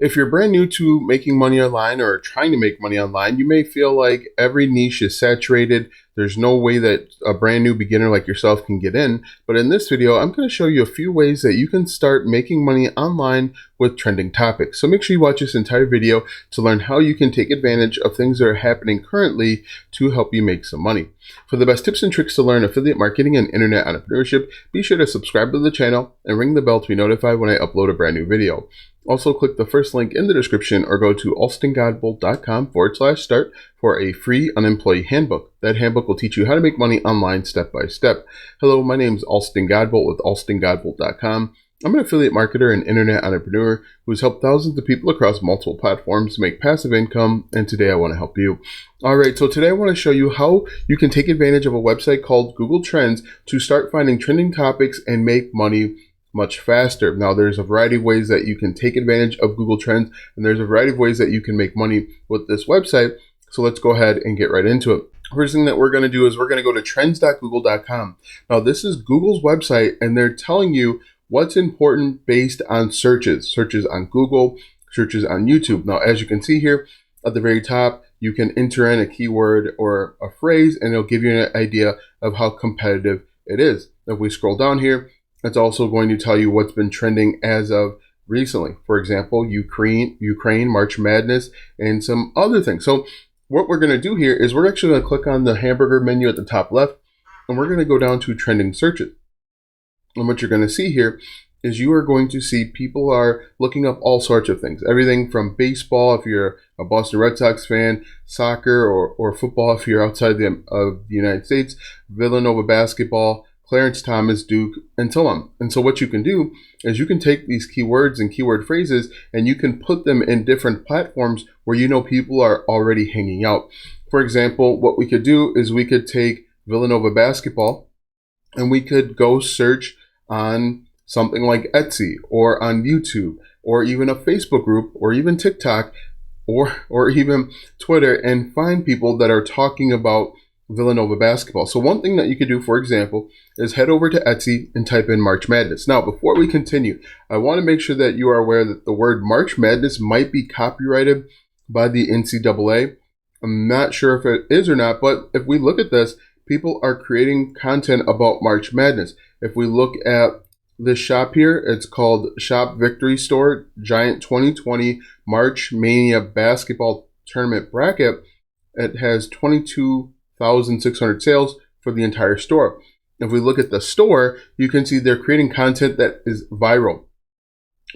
If you're brand new to making money online or trying to make money online, you may feel like every niche is saturated. There's no way that a brand new beginner like yourself can get in. But in this video, I'm going to show you a few ways that you can start making money online with trending topics. So make sure you watch this entire video to learn how you can take advantage of things that are happening currently to help you make some money. For the best tips and tricks to learn affiliate marketing and internet entrepreneurship, be sure to subscribe to the channel and ring the bell to be notified when I upload a brand new video. Also, click the first link in the description or go to alstongodbolt.com/start for a free unemployee handbook. That handbook will teach you how to make money online step by step. Hello, my name is Alston Godbolt with alstongodbolt.com. I'm an affiliate marketer and internet entrepreneur who's helped thousands of people across multiple platforms make passive income, and today I want to help you. Alright, so today I want to show you how you can take advantage of a website called Google Trends to start finding trending topics and make money much faster. Now, there's a variety of ways that you can take advantage of Google Trends, and there's a variety of ways that you can make money with this website. So let's go ahead and get right into it. First thing that we're going to do is we're going to go to trends.google.com. Now, this is Google's website, and they're telling you what's important based on searches on Google, searches on YouTube. Now, as you can see here at the very top, you can enter in a keyword or a phrase, and it'll give you an idea of how competitive it is. If we scroll down here, it's also going to tell you what's been trending as of recently. For example, Ukraine, March Madness, and some other things. So what we're going to do here is we're actually going to click on the hamburger menu at the top left, and we're going to go down to trending searches. And what you're going to see here is you are going to see people are looking up all sorts of things. Everything from baseball, if you're a Boston Red Sox fan, soccer or football if you're outside of the United States, Villanova basketball, Clarence Thomas, Duke, and so on. And so what you can do is you can take these keywords and keyword phrases and you can put them in different platforms where you know people are already hanging out. For example, what we could do is we could take Villanova basketball and we could go search on something like Etsy or on YouTube or even a Facebook group or even TikTok or even Twitter and find people that are talking about Villanova basketball. So one thing that you could do, for example, is head over to Etsy and type in March Madness. Now, before we continue, I want to make sure that you are aware that the word March Madness might be copyrighted by the NCAA. I'm not sure if it is or not, but if we look at this, people are creating content about March Madness. If we look at this shop here, it's called Shop Victory Store Giant 2020 March Mania Basketball Tournament Bracket. It has 22,600 sales for the entire store. If we look at the store, you can see they're creating content that is viral.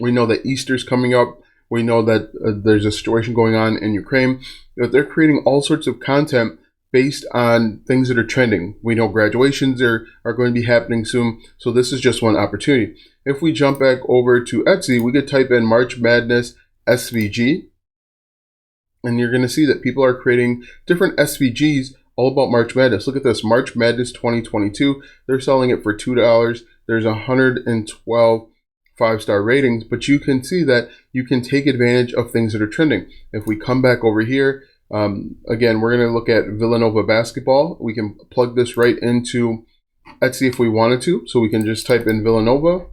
We know that Easter's coming up. We know that there's a situation going on in Ukraine. But they're creating all sorts of content based on things that are trending. We know graduations are going to be happening soon. So this is just one opportunity. If we jump back over to Etsy, we could type in March Madness SVG. And you're going to see that people are creating different SVGs all about March Madness. Look at this, March Madness 2022. They're selling it for $2. There's 112 5-star ratings, but you can see that you can take advantage of things that are trending. If we come back over here, again, we're going to look at Villanova basketball. We can plug this right into Etsy if we wanted to. So we can just type in Villanova.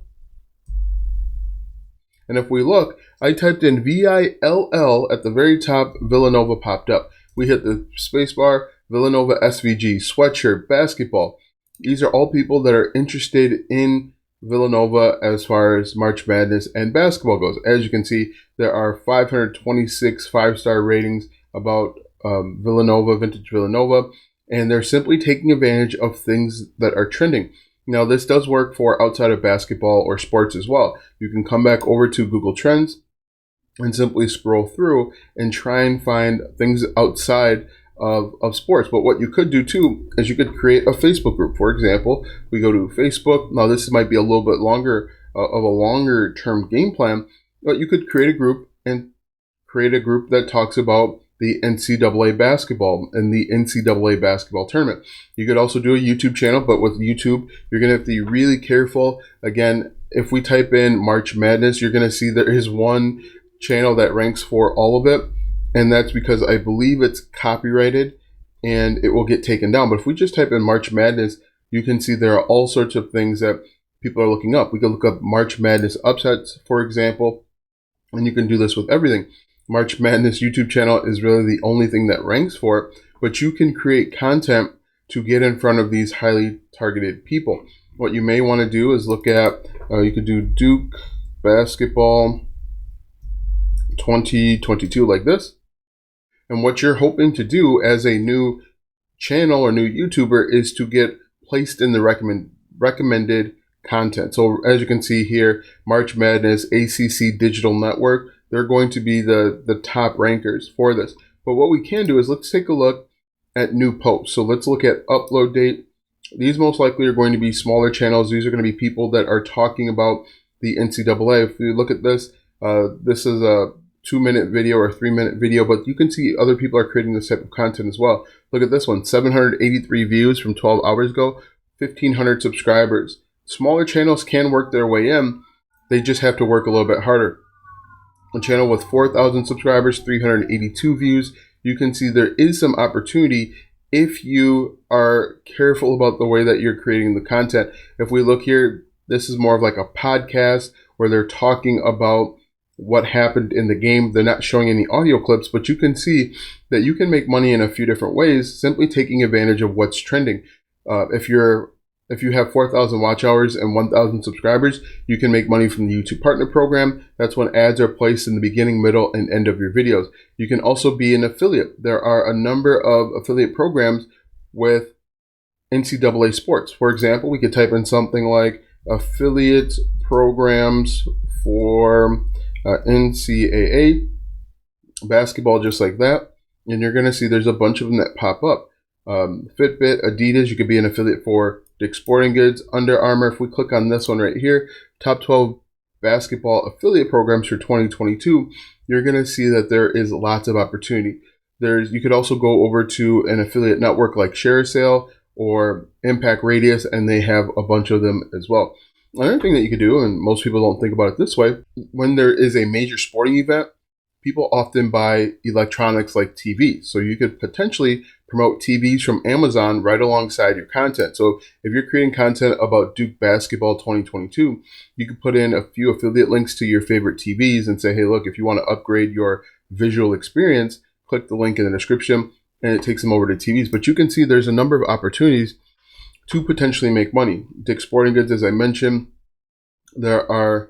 And if we look, I typed in VILL at the very top, Villanova popped up. We hit the spacebar, Villanova SVG, sweatshirt, basketball. These are all people that are interested in Villanova as far as March Madness and basketball goes. As you can see, there are 526 5-star ratings about Villanova, vintage Villanova, and they're simply taking advantage of things that are trending. Now, this does work for outside of basketball or sports as well. You can come back over to Google Trends and simply scroll through and try and find things outside of sports. But what you could do too is you could create a Facebook group. For example, we go to Facebook. Now this might be a little bit longer of a longer term game plan, but you could create a group that talks about the NCAA basketball and the NCAA basketball tournament. You could also do a YouTube channel, but with YouTube, you're going to have to be really careful. Again, if we type in March Madness, you're going to see there is one channel that ranks for all of it. And that's because I believe it's copyrighted and it will get taken down. But if we just type in March Madness, you can see there are all sorts of things that people are looking up. We can look up March Madness upsets, for example. And you can do this with everything. March Madness YouTube channel is really the only thing that ranks for it, but you can create content to get in front of these highly targeted people. What you may want to do is look at, you could do Duke basketball 2022 like this. And what you're hoping to do as a new channel or new YouTuber is to get placed in the recommended content. So as you can see here, March Madness, ACC Digital Network, they're going to be the top rankers for this. But what we can do is let's take a look at new posts. So let's look at upload date. These most likely are going to be smaller channels. These are going to be people that are talking about the NCAA. If you look at this, this is a 2-minute video or a 3-minute video, but you can see other people are creating this type of content as well. Look at this one, 783 views from 12 hours ago, 1,500 subscribers. Smaller channels can work their way in. They just have to work a little bit harder. A channel with 4,000 subscribers, 382 views. You can see there is some opportunity if you are careful about the way that you're creating the content. If we look here, this is more of like a podcast where they're talking about what happened in the game. They're not showing any audio clips, but you can see that you can make money in a few different ways simply taking advantage of what's trending. If you have 4,000 watch hours and 1,000 subscribers, you can make money from the YouTube Partner Program. That's when ads are placed in the beginning, middle, and end of your videos. You can also be an affiliate. There are a number of affiliate programs with NCAA sports. For example, we could type in something like affiliate programs for NCAA basketball, just like that. And you're going to see there's a bunch of them that pop up. Fitbit, Adidas, you could be an affiliate for Dick's Sporting Goods, Under Armour. If we click on this one right here, top 12 basketball affiliate programs for 2022, you're going to see that there is lots of opportunity. You could also go over to an affiliate network like ShareSale or Impact Radius, and they have a bunch of them as well. Another thing that you could do, and most people don't think about it this way, when there is a major sporting event, people often buy electronics like TVs. So you could potentially promote TVs from Amazon right alongside your content. So if you're creating content about Duke basketball 2022, you could put in a few affiliate links to your favorite TVs and say, hey, look, if you want to upgrade your visual experience, click the link in the description and it takes them over to TVs. But you can see there's a number of opportunities to potentially make money. Dick's Sporting Goods, as I mentioned, there are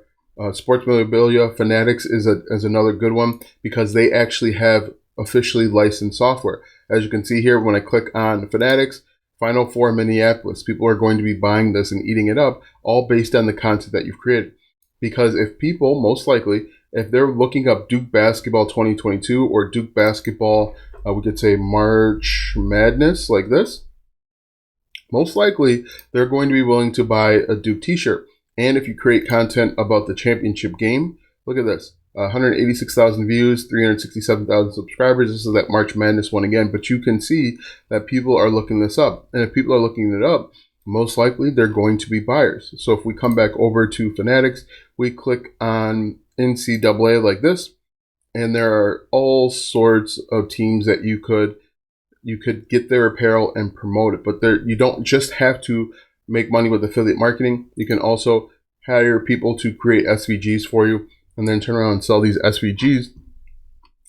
sports memorabilia. Fanatics is another good one because they actually have officially licensed software. As you can see here, when I click on Fanatics, Final Four Minneapolis, people are going to be buying this and eating it up, all based on the content that you've created. Because if people, most likely, if they're looking up Duke basketball 2022 or Duke basketball, we could say March Madness like this, most likely they're going to be willing to buy a Duke t-shirt. And if you create content about the championship game, look at this, 186,000 views, 367,000 subscribers. This is that March Madness one again, but you can see that people are looking this up. And if people are looking it up, most likely they're going to be buyers. So if we come back over to Fanatics, we click on NCAA like this, and there are all sorts of teams that you could get their apparel and promote it. But you don't just have to make money with affiliate marketing. You can also hire people to create SVGs for you and then turn around and sell these SVGs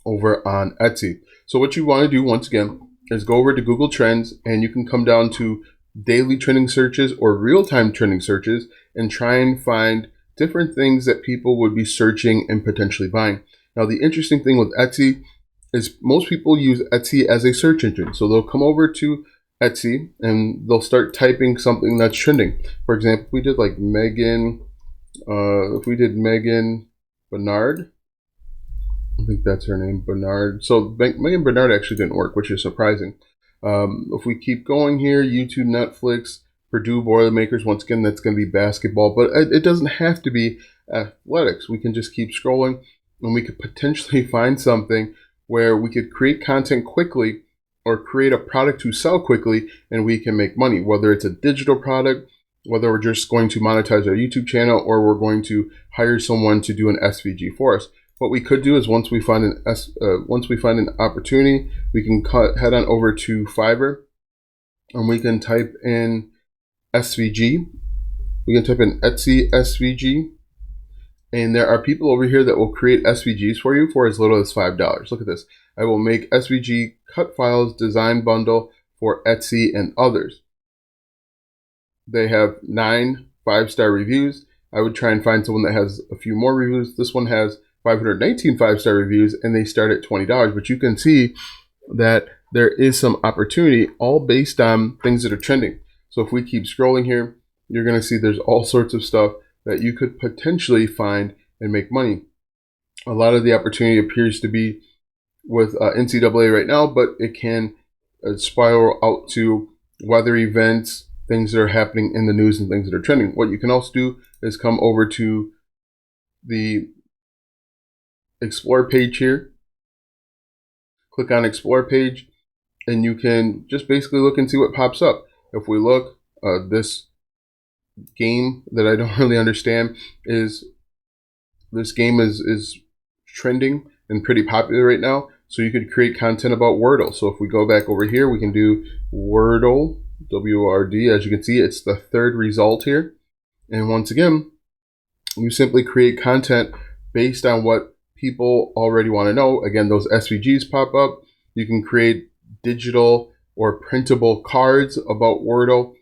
over on Etsy. So what you want to do, once again, is go over to Google Trends, and you can come down to daily trending searches or real-time trending searches and try and find different things that people would be searching and potentially buying. Now, the interesting thing with Etsy is most people use Etsy as a search engine. So they'll come over to Etsy and they'll start typing something that's trending. For example, if we did like Megan Bernard, I think that's her name, Bernard. So Megan Bernard actually didn't work, which is surprising. If we keep going here, YouTube, Netflix, Purdue Boilermakers, once again, that's going to be basketball, but it doesn't have to be athletics. We can just keep scrolling and we could potentially find something where we could create content quickly or create a product to sell quickly and we can make money, whether it's a digital product, whether we're just going to monetize our YouTube channel, or we're going to hire someone to do an SVG for us. What we could do is once we find an opportunity, we can head on over to Fiverr and we can type in SVG. We can type in Etsy SVG, And there are people over here that will create SVGs for you for as little as $5. Look at this. I will make SVG cut files design bundle for Etsy and others. They have 9 5-star reviews. I would try and find someone that has a few more reviews. This one has 519 5-star reviews, and they start at $20. But you can see that there is some opportunity, all based on things that are trending. So if we keep scrolling here, you're going to see there's all sorts of stuff that you could potentially find and make money. A lot of the opportunity appears to be with NCAA right now, but it can spiral out to weather events, things that are happening in the news and things that are trending. What you can also do is come over to the Explore page here, click on Explore page, and you can just basically look and see what pops up. If we look, this game that I don't really understand is, this game is trending and pretty popular right now. So you could create content about Wordle. So if we go back over here, we can do Wordle, W-O-R-D. As you can see, it's the 3rd result here. And once again, you simply create content based on what people already want to know. Again, those SVGs pop up. You can create digital or printable cards about Wordle.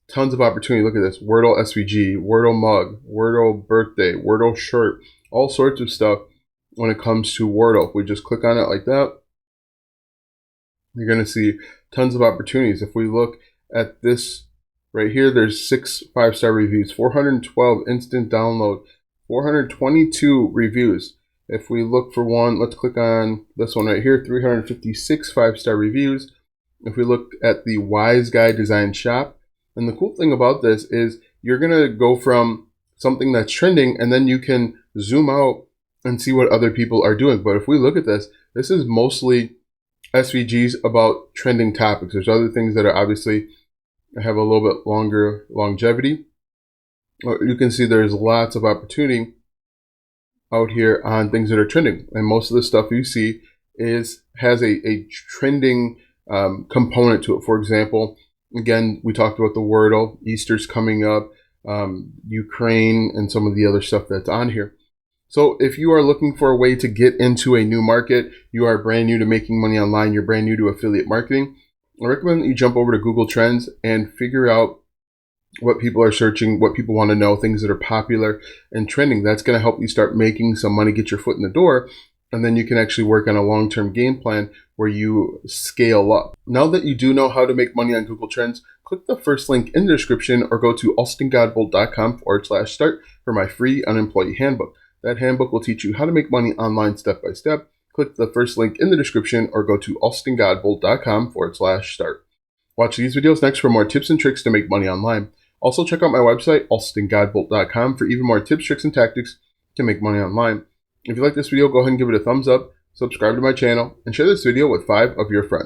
Tons of opportunity. Look at this. Wordle SVG, Wordle mug, Wordle birthday, Wordle shirt, all sorts of stuff when it comes to Wordle. If we just click on it like that, you're going to see tons of opportunities. If we look at this right here, there's 6 5-star reviews, 412 instant download, 422 reviews. If we look for one, let's click on this one right here, 356 5-star reviews. If we look at the Wise Guy Design Shop, and the cool thing about this is you're going to go from something that's trending, and then you can zoom out and see what other people are doing. But if we look at this, this is mostly SVGs about trending topics. There's other things that are obviously have a little bit longer longevity. You can see there's lots of opportunity out here on things that are trending. And most of the stuff you see has a trending component to it. For example, again, we talked about the Wordle, Easter's coming up, Ukraine, and some of the other stuff that's on here. So if you are looking for a way to get into a new market, you are brand new to making money online, you're brand new to affiliate marketing, I recommend that you jump over to Google Trends and figure out what people are searching, what people want to know, things that are popular and trending. That's going to help you start making some money, get your foot in the door, and then you can actually work on a long-term game plan where you scale up. Now that you do know how to make money on Google Trends, click the first link in the description or go to alstongodbolt.com/start for my free unemployee handbook. That handbook will teach you how to make money online step by step. Click the first link in the description or go to alstongodbolt.com/start. Watch these videos next for more tips and tricks to make money online. Also check out my website, alstongodbolt.com, for even more tips, tricks, and tactics to make money online. If you like this video, go ahead and give it a thumbs up, subscribe to my channel, and share this video with 5 of your friends.